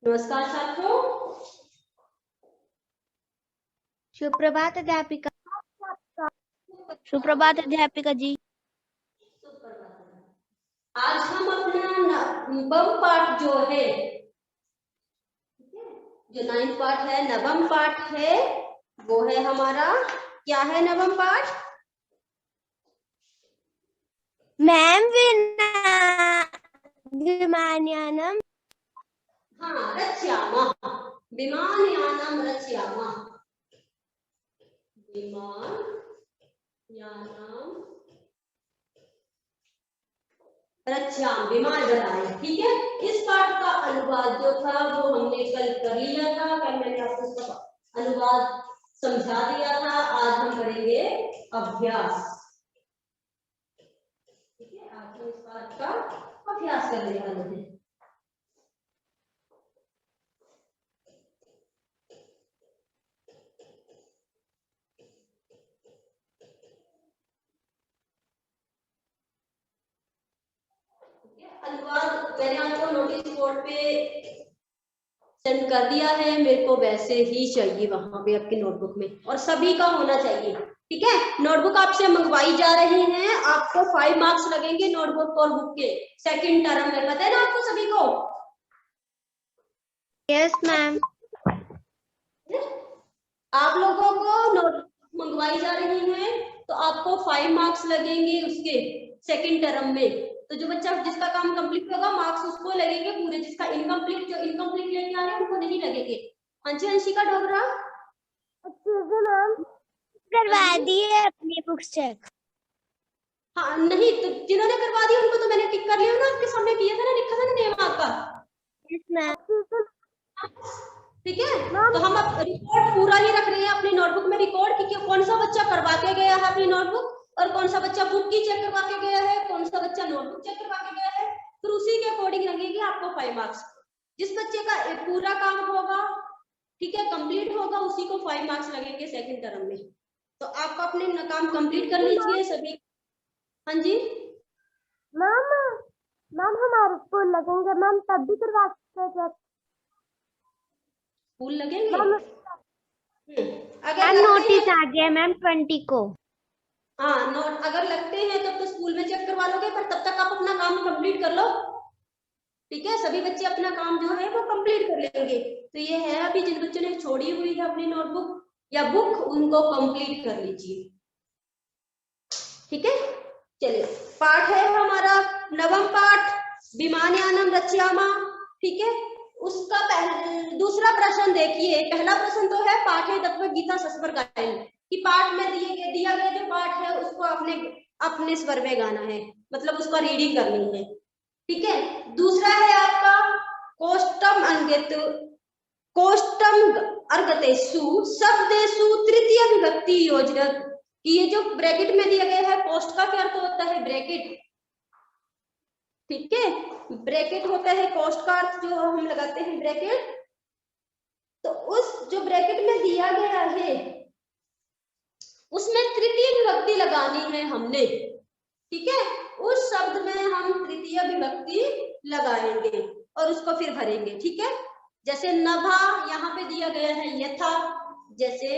नमस्कार छात्रों। सुप्रभात अध्यापिका। सुप्रभात अध्यापिका जी। आज हम अपना नवम पाठ जो है, जो 9th पाठ है, नवम पाठ है, वो है हमारा, क्या है नवम पाठ? मैम विमानयानम। हाँ, रचयामः। विमानयानम रचयामः। विमानयानम रचयाम, विमान बनाए। ठीक है, इस पाठ का अनुवाद जो था वो हमने कल कर लिया था। कल मैंने आपको इसका अनुवाद समझा दिया था। आज हम करेंगे अभ्यास। ठीक है, आज हम इस पाठ का अभ्यास करने वाले हैं। अनुवाद मैंने आपको नोटिस बोर्ड पे सेंड कर दिया है। मेरे को वैसे ही चाहिए वहां पे आपकी नोटबुक में, और सभी का होना चाहिए। ठीक है, नोटबुक आपसे मंगवाई जा रही है। आपको 5 मार्क्स लगेंगे नोटबुक और बुक के सेकंड टर्म में। पता है ना आपको सभी को? Yes ma'am. आप लोगों को नोटबुक मंगवाई जा रही है तो आपको 5 मार्क्स लगेंगे उसके सेकंड टर्म में। तो जो बच्चा जिसका काम कंप्लीट होगा मार्क्स उसको लगेंगे पूरे। जिसका इनकम्प्लीट, जो इनकम्प्लीट लेके आ रहे हैं उनको नहीं लगेंगे। हाँ जी, अंशिका डोगरा। मैम करवा दिए अपनी बुक्स चेक। हाँ नहीं, तो जिन्होंने करवा दी उनको तो मैंने टिक कर लिया ना, आपके सामने किया था ना, लिखा था ना नेम आपका। Yes ma'am. ठीक है, तो हम अब रिकॉर्ड पूरा ही रख रहे हैं अपनी नोटबुक में रिकॉर्ड कि कौन सा बच्चा करवा के गया है अपनी नोटबुक, और कौन सा बच्चा बुक की चेक करवा के गया है, कौन सा बच्चा नोटबुक चेक करवा के गया है। फिर उसी के अकॉर्डिंग लगेगी आपको 5 मार्क्स। जिस बच्चे का पूरा काम होगा, ठीक है, कंप्लीट होगा, उसी को 5 मार्क्स लगेंगे सेकंड टर्म में। तो आप अपने काम कंप्लीट कर लीजिए सभी। हाँ जी मैम मैम हमारे स्कूल लगेंगे मैम, तब भी करवा सकते हैं। फूल लगेंगे। अगर मैम लगते नोटिस हैं, आ गया मैम 20 को। हाँ नोट अगर लगते हैं तब तो स्कूल में चेक करवा लोगे, पर तब तक आप अपना काम कंप्लीट कर लो। ठीक है, सभी बच्चे अपना काम जो है वो कंप्लीट कर लेंगे। तो ये है, अभी जिन बच्चों ने छोड़ी हुई है अपनी नोटबुक या बुक, उनको कंप्लीट कर लीजिए। ठीक है, चलिए, पाठ है हमारा नवम पाठ, विमानयानम रचयामा। ठीक है, उसका दूसरा प्रश्न देखिए। पहला प्रश्न तो है पाठे तत्व गीता सस्वर गायन, कि पाठ में दिया गया जो पाठ है उसको अपने अपने स्वर में गाना है, मतलब उसका रीडिंग करनी है। ठीक है, दूसरा है आपका कोष्टम अंगित, कोष्टम अर्गतेषु शब्देषु तृतीय विभक्ति योजना। कि ये जो ब्रैकेट में दिया गया है, पोस्ट का क्या अर्थ होता है? ब्रैकेट। ठीक है, ब्रैकेट होता है पोस्ट का अर्थ, जो हम लगाते हैं ब्रैकेट। तो उस जो ब्रैकेट में दिया गया है उसमें तृतीय विभक्ति लगानी है हमने। ठीक है, उस शब्द में हम तृतीय विभक्ति लगाएंगे और उसको फिर भरेंगे। ठीक है, जैसे नभा यहाँ पे दिया गया है यथा, जैसे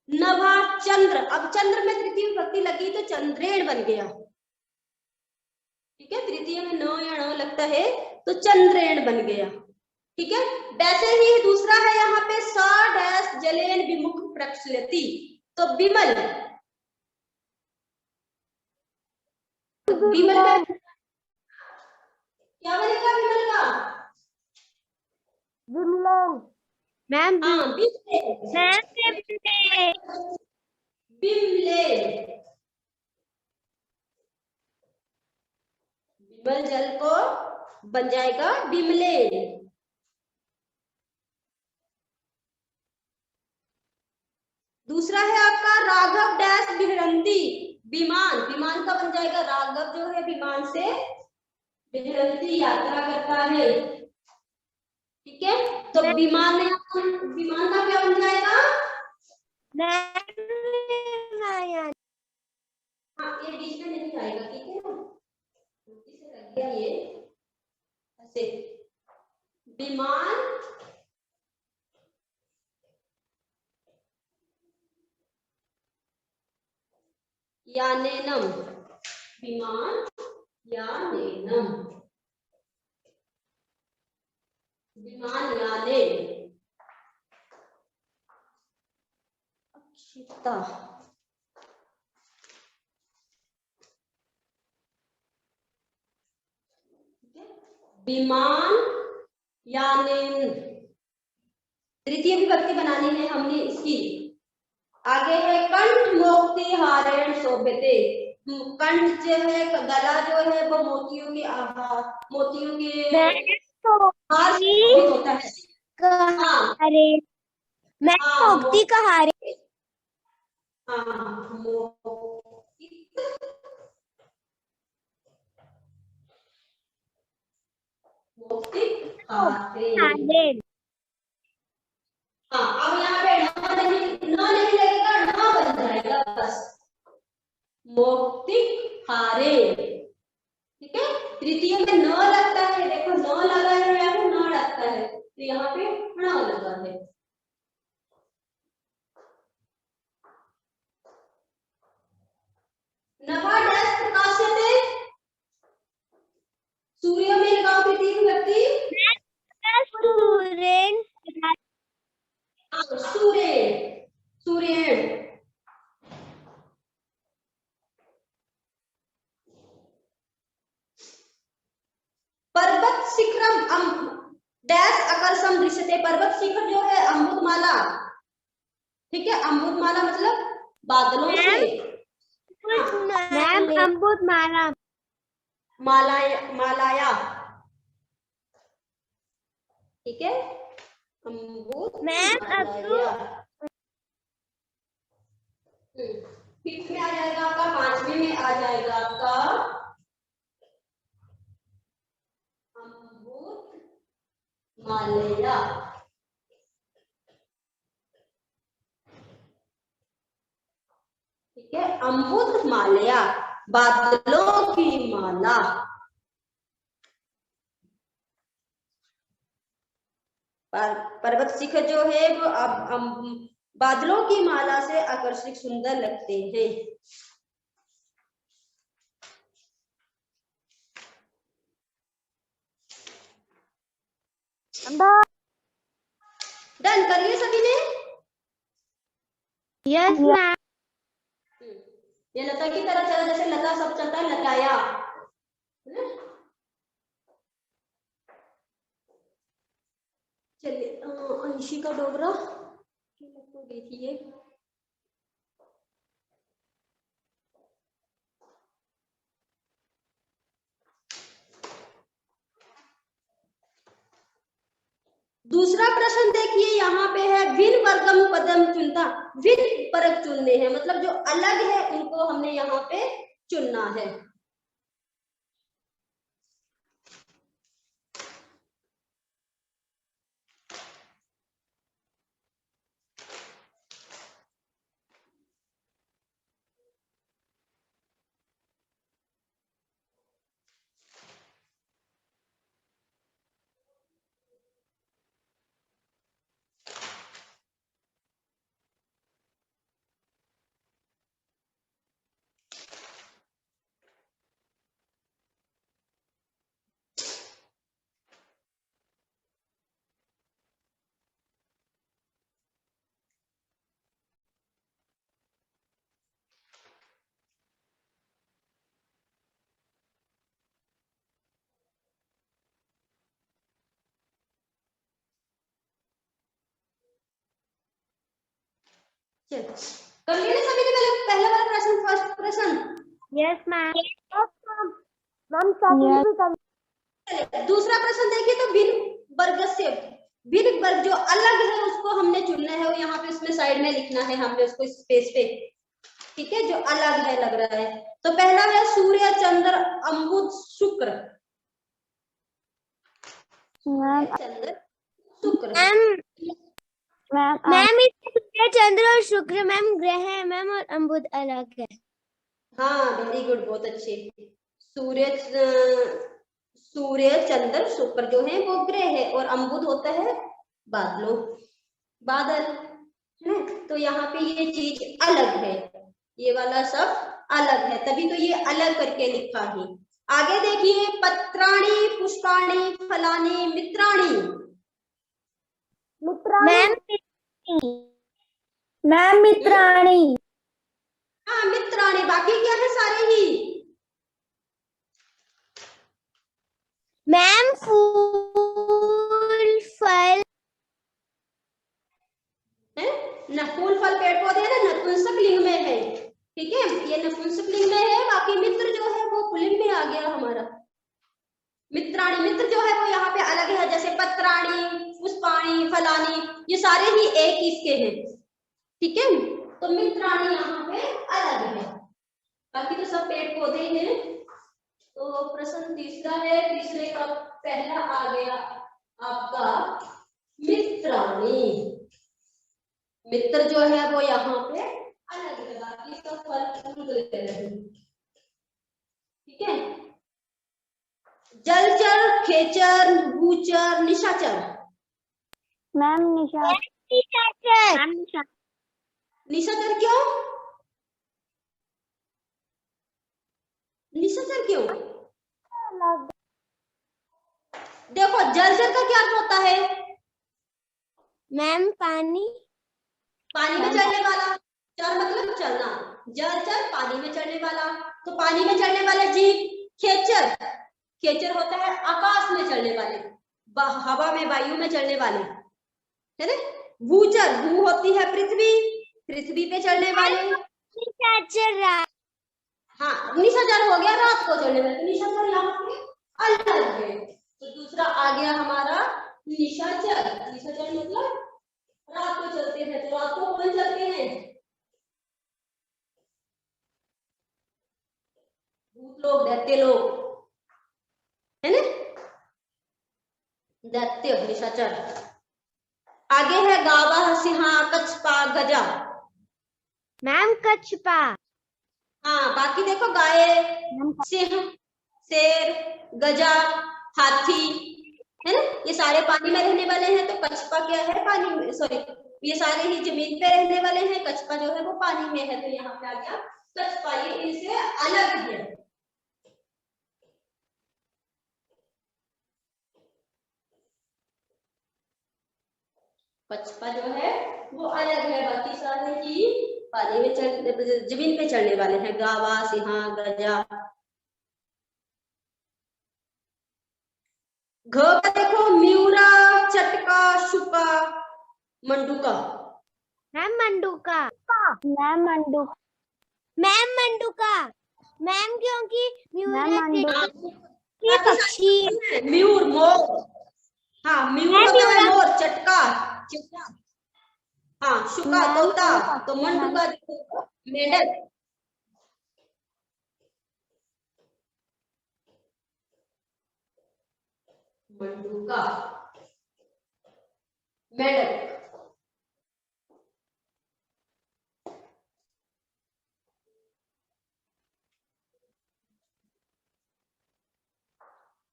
नभा चंद्र, अब चंद्र में तृतीय विभक्ति लगी तो चंद्रेण बन गया। ठीक है, तृतीय में न या ण लगता है तो चंद्रेण बन गया। ठीक है, वैसे ही दूसरा है यहाँ पे सा डैश जलेन विमुख प्रक्षलति, तो विमल, विमल का क्या बनेगा? विमल का विमलेन मैम। हाँ मैम विमले, विमल जल को बन जाएगा विमले। दूसरा है आपका राघव डैश विहरंती, विमान, विमान का बन जाएगा राघव जो है विमान से विहरंती यात्रा करता है। ठीक है, तो विमान में विमान का क्या बन जाएगा? मैम हाँ, ये बीच में नहीं आएगा। ठीक है ना, इसे लग गया ये ऐसे। विमान, यानेनम, विमान यानेनम, विमान याने, अक्षिता, विमान यानेन, तृतीय विभक्ति बनानी है हमने इसकी। आगे है कंठ मोक्ति हारेण शोभते, कंठ जो है गला जो है वो मोतियों के मोतियों के हार से शोभित होता है। कहारे, मैं मोक्ति कहारे, हारेण। हाँ, अब यहाँ पे न नहीं लगेगा, न बन जाएगा बस, मोक्ति हारे। ठीक है, तृतीय में न लगता है, देखो न लगा है या फिर न लगता है, तो यहाँ पे न लगा है। नभा डैश प्रकाश्यते, सूर्य में लगाओ तृतीय विभक्ति, सूर्यन, सूर्य, सूर्यन। पर्वत शिखरम डैश आकर्षम दृश्यते, पर्वत शिखर जो है अमृतमाला, ठीक है, अमृतमाला मतलब बादलों से, मैम अमृतमाला, मालाया, मालाया, ठीक है, अमृतमालाया। फिफ्थ में आ जाएगा आपका, पांचवे में आ जाएगा आपका अमृतमालया। ठीक है, अमृतमालया, बादलों की माला। पर्वत शिखर जो है वो अब बादलों की माला से आकर्षक सुंदर लगते हैं। डन करिए सभी ने। Yes ma'am. ये लता की तरह चला, जैसे लता सब चलता है, लताया। चलिए, अंशी का डोगरा गई थी ये। दूसरा प्रश्न देखिए, यहाँ पे है भिन्न वर्गम पदम चुनता, भिन्न वर्ग चुनने हैं, मतलब जो अलग है उनको हमने यहाँ पे चुनना है। कर लिए सभी ने पहला वाला प्रश्न, फर्स्ट प्रश्न? Yes ma'am. मैम सेकंड भी कर। दूसरा प्रश्न देखिए, तो भिन्न वर्ग से, भिन्न वर्ग जो अलग है उसको हमने चुनना है, और यहाँ पे उसमें साइड में लिखना है हमने उसको स्पेस पे। ठीक है, जो अलग है लग रहा है, तो पहला है सूर्य चंद्र अम्बुद शुक्र। चंद्र शुक्र। मैम सूर्य चंद्र और शुक्र मैम ग्रह है मैम, और अम्बुद अलग है। हाँ वेरी गुड, बहुत अच्छे। सूर्य सूर्य, चंद्र, शुक्र जो है वो ग्रह है और अम्बुध होता है बादल, है ना। तो यहाँ पे ये चीज अलग है, ये वाला सब अलग है, तभी तो ये अलग करके लिखा है। आगे देखिए, पत्राणि, पुष्पाणि, फलानि, मित्राणि। मैम मित्राणी। हाँ मित्राणि, बाकी क्या है सारे ही। मैम फूल फल है न, फूल फल पेड़ पौधे है ना, नपुंसक लिंग में है, ठीक है, ये नपुंसक लिंग में है। बाकी मित्र जो है वो पुल्लिंग में आ गया हमारा। मित्राणि, मित्र जो है वो यहाँ पे अलग है, जैसे पत्राणि, पुष्पाणि, फलानि, ये सारे ही एक इसके हैं, ठीक है। तो मित्राणि यहाँ पे अलग है, बाकी तो सब पेड़ पौधे हैं। तो प्रश्न तीसरा है, तीसरे का पहला आ गया आपका मित्राणि। मित्र जो है वो यहाँ पे अलग है, बाकी सब फल ठीक है। जलचर, खेचर, भूचर, निशाचर। मैम निशाचर। निशाचर क्यों? निशाचर क्यों? देखो जलचर का क्या अर्थ होता है? मैम पानी में चलने वाला, चर मतलब चलना, जलचर पानी में चलने वाला, तो पानी में चलने वाले जीव। खेचर, खेचर होता है आकाश में चलने वाले, हवा में, वायु में चलने वाले, है ना। भूचर, भू होती है पृथ्वी, पृथ्वी पे चलने वाले। निशाचर हाँ निशाचर हो गया रात को चलने वाले, निशाचर यहाँ पे अलग है। तो दूसरा आ गया हमारा निशाचर। निशाचर मतलब रात को चलते हैं, तो रात को कौन चलते हैं? भूत लोग, दैत्य लोग, है ना, दैत्य, निशाचर। आगे है गावा, सिंहा, कछपा, गजा। मैम कछपा। हाँ बाकी देखो, गाय, सिंह, शेर, गजा, हाथी, है ना, ये सारे पानी में रहने वाले हैं। तो कछपा क्या है? पानी में, सॉरी, ये सारे ही जमीन पे रहने वाले हैं, कछपा जो है वो पानी में है। तो यहाँ पे आ गया कछपा, ये इनसे अलग है। कछपा जो है वो अलग है, बाकी सारे ही पानी में जमीन पे चढ़ने वाले हैं, गावा, सिंहा, गजा। घ का देखो, म्यूरा, चटका, शुका, मंडूका। मैम मंडूका। मैम मंडूका। मैम मंडूका। मैम क्योंकि ये पक्षी है, म्यूर, मोर। हाँ म्यूर होता है मोर, चटका चिट्टा, हाँ शुका तोता, तो मंडूका मेंढक। मंडूका मेंढक।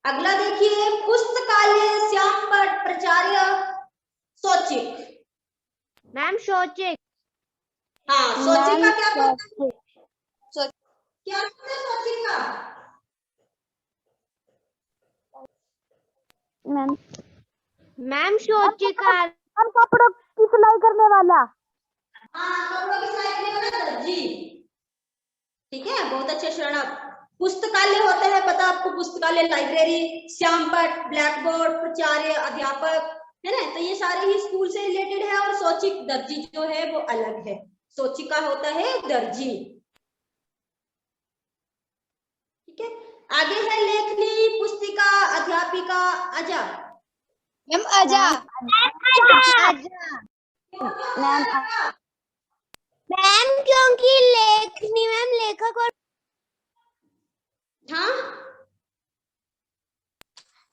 अगला देखिए, पुस्तकालय, श्यामपट, प्राचार्य, शौचिक। मैम शौचिक। हाँ शौचिक का क्या होता है? क्या होता है शौचिक का? मैम मैम शौचिक का हम कपड़ों की सिलाई करने वाला। हाँ कपड़ों की सिलाई करने वाला दर्जी, ठीक है, बहुत अच्छे शरण। पुस्तकालय होता है, पता आपको, पुस्तकालय लाइब्रेरी, श्यामपट ब्लैक बोर्ड, प्राचार्य अध्यापक, है ना। तो ये सारे ही स्कूल से रिलेटेड है। और शौचिक दर्जी जो है वो अलग है, शौचिक का होता है दर्जी, ठीक है। आगे है लेखनी, पुस्तिका, अध्यापिका, अजा। मैम अजा। मैम क्योंकि लेखनी मैम लेखक और हाँ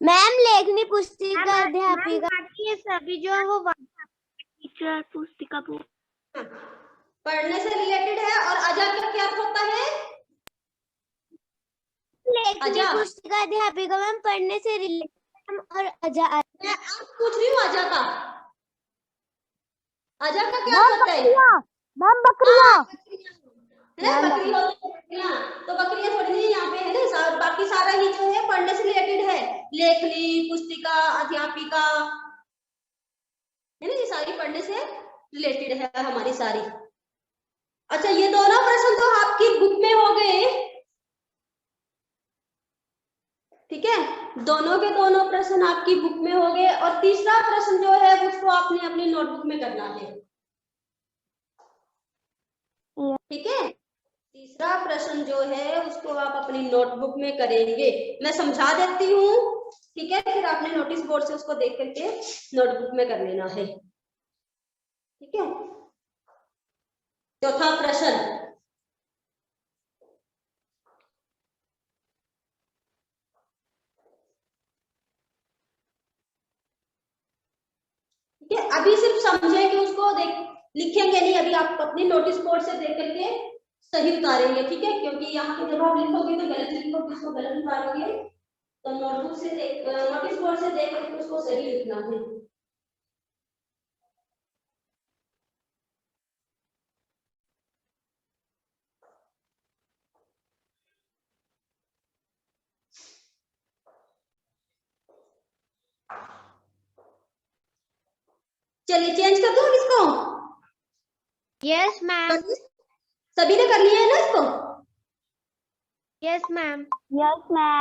मैम लेखनी, पुस्तिका, अध्यापिका, ये सभी जो है वो टीचर, पुस्तिका पढ़ने से रिलेटेड है। और अजा का क्या अर्थ होता है? लेखनी आजा, पुस्तिका अध्यापिका मैम पढ़ने से रिलेटेड और अजा मैं आप पूछ रही हूँ आजा का। आजा का क्या होता है? मैम बकरियाँ है ना, बकरी होती है, बकरियाँ। तो बकरियाँ थोड़ी नहीं यहाँ पे है ना, बाकी सारा ही जो है पढ़ने से रिलेटेड है। लेखनी, पुस्तिका, अध्यापिका, है ना, ये सारी पढ़ने से रिलेटेड है हमारी सारी। अच्छा, ये दोनों प्रश्न तो आपकी बुक में हो गए, ठीक है, दोनों के दोनों प्रश्न आपकी बुक में हो गए। और तीसरा प्रश्न जो है उसको आपने अपनी नोटबुक में करना है, ठीक है। तीसरा प्रश्न जो है उसको आप अपनी नोटबुक में करेंगे। मैं समझा देती हूँ, ठीक है, फिर आपने नोटिस बोर्ड से उसको देख करके नोटबुक में कर लेना है, ठीक है। चौथा प्रश्न, ठीक है, अभी सिर्फ समझेंगे उसको, देख लिखेंगे नहीं, अभी आप अपनी नोटिस बोर्ड से देख करके सही उतारेंगे, ठीक है, क्योंकि यहाँ पे जब आप लिखोगे तो गलत लिखोगे, उसको गलत उतारोगे। तो नोटबुक से देख, नोटिस बोर्ड से देख करके उसको सही लिखना है। चलिए चेंज कर दूं इसको। Yes ma'am. सभी ने कर लिया है ना इसको? Yes ma'am. Yes ma'am.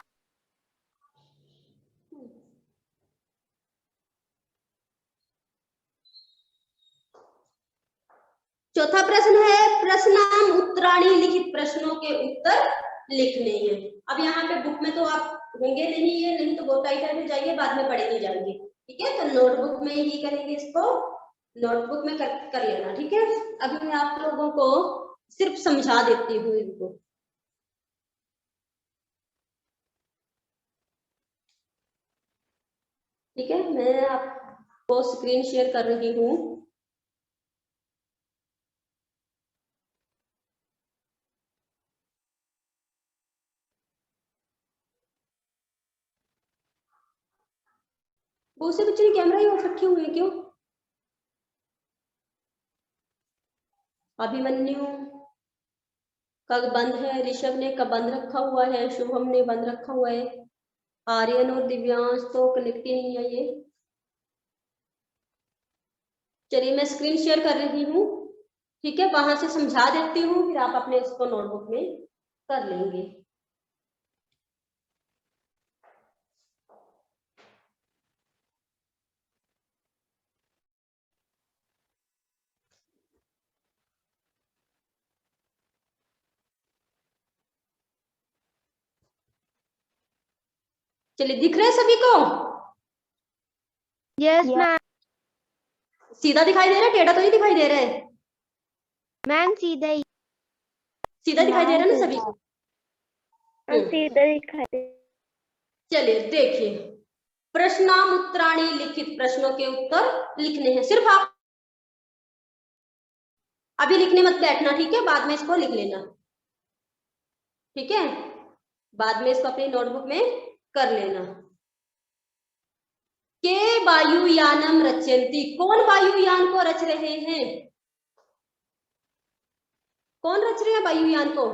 चौथा प्रश्न है, प्रश्नाम उत्तराणी लिखित प्रश्नों के उत्तर लिखने हैं। अब यहाँ पे बुक में तो आप होंगे नहीं, ये नहीं तो वो टाइटल में जाइए, बाद में पढ़े नहीं जाएंगे, ठीक है। तो नोटबुक में ही करेंगे इसको, नोटबुक में कर लेना, ठीक है। अभी मैं आप लोगों को सिर्फ समझा देती हूँ इनको, ठीक है। मैं आपको स्क्रीन शेयर कर रही हूँ। बहुत से बच्चों ने कैमरा ही ऑफ रखे हुए हैं, क्यों? अभिमन्यु का बंद है, ऋषभ ने का बंद रखा हुआ है, शुभम ने बंद रखा हुआ है, आर्यन और दिव्यांश तो कनेक्ट ही नहीं है ये। चलिए मैं स्क्रीन शेयर कर रही हूँ, ठीक है, वहां से समझा देती हूँ, फिर आप अपने इसको नोटबुक में कर लेंगे। चलिए दिख रहे हैं सभी को? Yes ma'am. सीधा दिखाई दे रहा है, टेढ़ा तो नहीं दिखाई दे रहा है? मैम सीधा ही। सीधा दिखाई दे रहा है ना सभी को? सीधा दिखाई दे। चलिए देखिए, प्रश्नाम उत्तराणी लिखित प्रश्नों के उत्तर लिखने हैं। सिर्फ आप अभी लिखने मत बैठना, ठीक है, बाद में इसको लिख लेना, ठीक है, बाद में इसको अपनी नोटबुक में कर लेना। के वायुयानम रचयन्ति, कौन वायुयान को रच रहे हैं? कौन रच रहे हैं वायुयान को?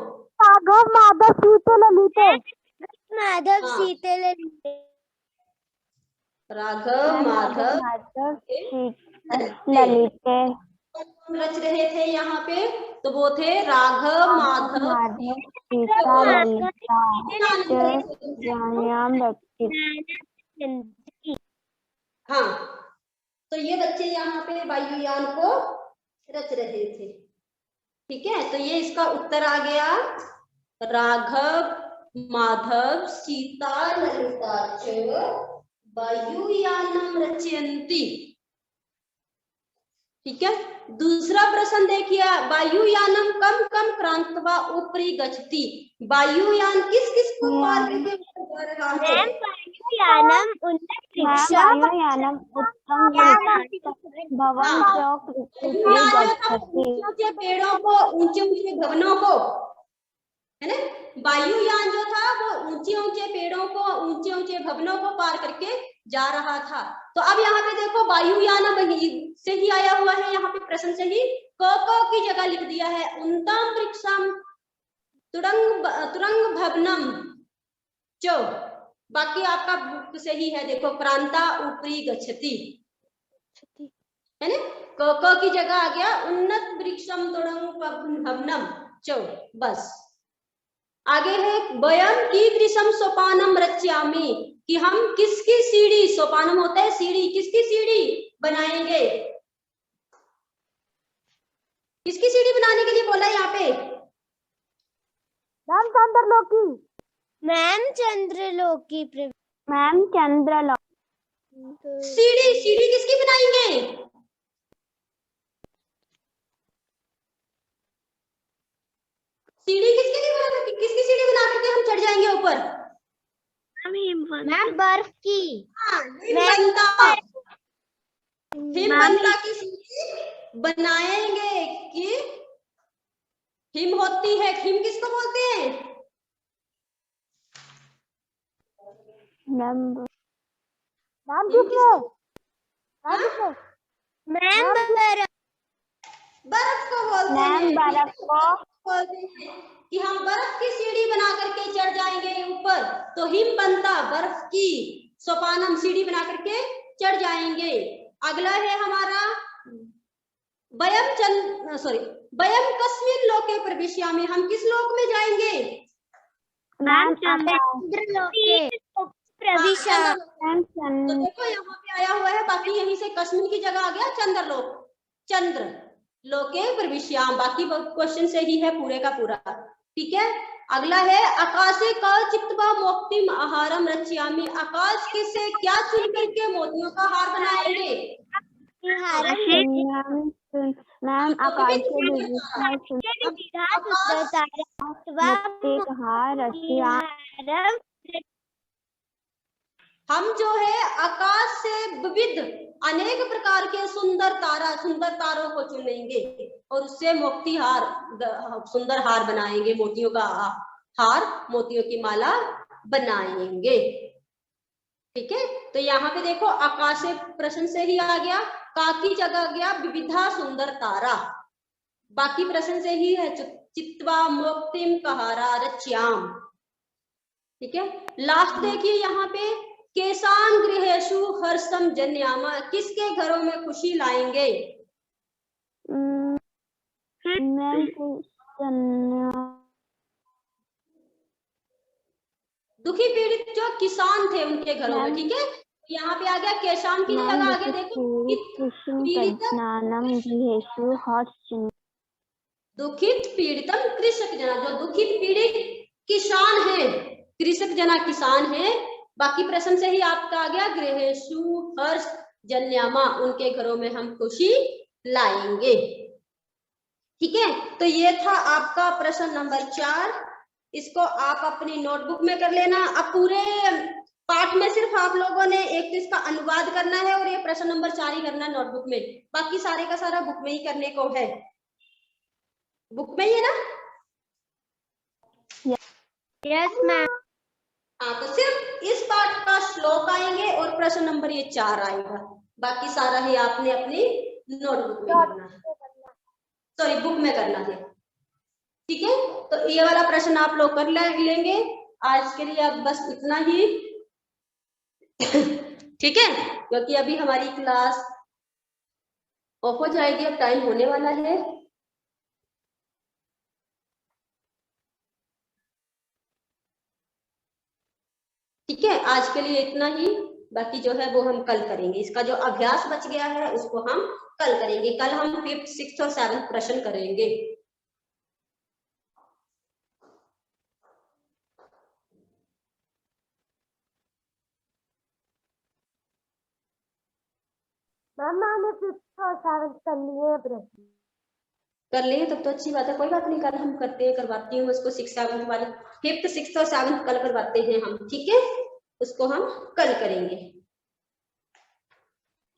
राघव माधव सीते ललिते। माधव हाँ। सीते ललिते। राघव माधव ललिते। कौन रच रहे थे यहाँ पे? तो वो थे राघव माधव सीता ललिता। हाँ, तो ये बच्चे यहाँ पे वायुयान को रच रहे थे, ठीक है। तो ये इसका उत्तर आ गया, राघव माधव सीता ललिता च वायुयानम रचयन्ति, ठीक है। दूसरा प्रश्न देखिए, वायुयानम कम कम क्रांत्वा ऊपरी गच्छति, वायुयान किस किस को पार करके जा रहा है? वायुयानम वायुयानम उत्तम भवन चौक ऊंचे पेड़ों को, ऊंचे ऊंचे भवनों को है ना। वायुयान जो था वो ऊंचे ऊंचे पेड़ों को, ऊंचे ऊंचे भवनों को पार करके जा रहा था। तो अब यहाँ पे देखो वायुयान से ही आया हुआ है, यहाँ पे प्रश्न से ही क की जगह लिख दिया है। उन्नतम वृक्षम तुरंग तुरंग भवनम चो। बाकी आपका बुक से ही है, देखो प्रांता ऊपरी गच्छति, है ना। क की जगह आ गया उन्नत वृक्षम तुरंग भवनम चो। बस आगे है वयम कीदृशम सोपानम रचयामि, कि हम किसकी सीढ़ी, सोपानम होता है सीढ़ी, किसकी सीढ़ी बनाएंगे। किसकी सीढ़ी बनाने के लिए बोला यहाँ पे? मैम चंद्रलोकी। मैम चंद्रलोकी। मैम चंद्रलोकी। सीढ़ी, सीढ़ी किसकी बनाएंगे? सीढ़ी किसके लिए बना, किसकी सीढ़ी बना करके हम चढ़ जाएंगे ऊपर? मैम बर्फ की। हिमवंता, हिमवंता की सीढ़ी बनाएंगे। कि हिम होती है, हिम किसको बोलते हैं? मैम बर्फ को बोलते हैं, बर्फ को बोलते हैं कि हम बर्फ की सीढ़ी बना करके चढ़ जाएंगे ऊपर। तो हिमवंता बर्फ की, सोपानम सीढ़ी बना करके चढ़ जाएंगे। अगला है हमारा वयम कस्मिन् लोके प्रविश्यामि, हम किस लोक में जाएंगे? मैम चंद्रलोके प्रविश्यामि। तो देखो यहाँ पे आया हुआ है, बाकी यहीं से कस्मिन की जगह आ गया चंद्रलोक, चंद्र लोके प्रविश्याम, बाकी क्वेश्चन से ही है पूरे का पूरा। ठीक है, अगला है आकाशे क चित्वा मोक्तिम आहारम रचयामि, आकाश के से क्या चुन करके मोतियों का हार बनाएंगे? मैम आकाश हम जो है आकाश से विविध अनेक प्रकार के सुंदर तारों को चुनेंगे और उससे मोती हार, सुंदर हार बनाएंगे, मोतियों का हार, मोतियों की माला बनाएंगे। ठीक है, तो यहाँ पे देखो आकाश से प्रश्न से ही आ गया, का की जगह आ गया विविधा सुंदर तारा, बाकी प्रश्न से ही है चित्वा मोक्तिम कहारा रच्याम। ठीक है, लास्ट देखिए यहाँ पे केशान गृहेषु हर्षम जन्यामा, किसके घरों में खुशी लाएंगे? दुखी पीड़ित जो किसान थे उनके घरों में। ठीक है, यहाँ पे आ गया केशान की जगह आगे देखो दुखित पीड़ितम कृषक जना, जो दुखित पीड़ित किसान है, कृषक जना किसान है। बाकी प्रश्न से ही आपका आ गया गृहेषु हर्ष जन्यामा, उनके घरों में हम खुशी लाएंगे। ठीक है, तो ये था आपका प्रश्न नंबर 4, इसको आप अपनी नोटबुक में कर लेना। अब पूरे पाठ में सिर्फ आप लोगों ने एक तो इसका अनुवाद करना है और ये प्रश्न नंबर 4 ही करना है नोटबुक में, बाकी सारे का सारा बुक में ही करने को है। बुक में ही है ना? Yes ma'am. हाँ, तो सिर्फ इस पाठ का श्लोक आएंगे और प्रश्न नंबर ये 4 आएगा, बाकी सारा ही आपने अपनी नोटबुक में करना है, सॉरी बुक में करना है। ठीक है, तो ये वाला प्रश्न आप लोग कर लेंगे। आज के लिए अब बस इतना ही। ठीक है, क्योंकि अभी हमारी क्लास ऑफ हो जाएगी, अब टाइम होने वाला है। ठीक है, आज के लिए इतना ही, बाकी जो है वो हम कल करेंगे। इसका जो अभ्यास बच गया है उसको हम कल करेंगे। कल हम 5th, 6th और 7th प्रश्न करेंगे। मैंने 5th और 7th कर लिए प्रश्न। कर लिए तब तो अच्छी बात है, कोई बात नहीं, कल हम करते हैं, करवाती हूँ उसको 6th, 7th वाले, 5th, 6th और 7th कल करवाते हैं हम। ठीक है, उसको हम कल करेंगे।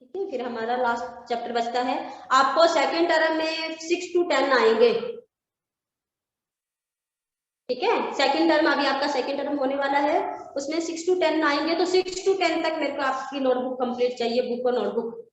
ठीक है, फिर हमारा लास्ट चैप्टर बचता है। आपको सेकेंड टर्म में 6 to 10 आएंगे। ठीक है। सेकंड टर्म अभी आपका सेकंड टर्म होने वाला है, उसमें 6 to 10 आएंगे, तो 6 to 10 तक मेरे को आपकी नोटबुक कंप्लीट चाहिए, बुक और नोटबुक।